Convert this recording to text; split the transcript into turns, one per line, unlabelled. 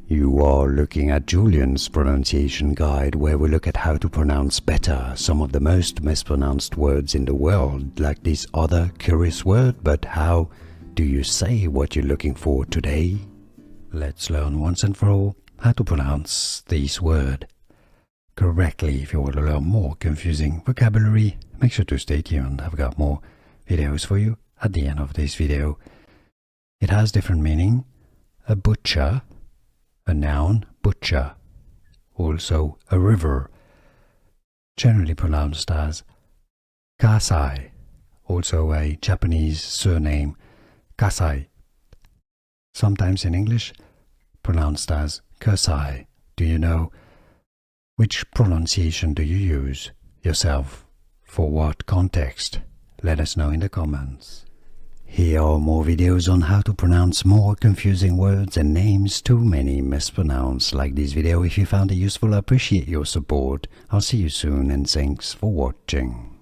You are looking at Julian's pronunciation guide, where we look at how to pronounce better some of the most mispronounced words in the world, like this other curious word. But how do you say what you're looking for today? Let's learn once and for all how to pronounce this word correctly. If you want to learn more confusing vocabulary, make sure to stay tuned. I've got more videos for you at the end of this video. It has different meaning. A butcher, a noun, butcher. Also a river, generally pronounced as Kasai. Also a Japanese surname, Kasai. Sometimes in English, pronounced as Kasai. Do you know which pronunciation do you use yourself? For what context? Let us know in the comments. Here are more videos on how to pronounce more confusing words and names too many mispronounced. Like this video if you found it useful. I appreciate your support. I'll see you soon and thanks for watching.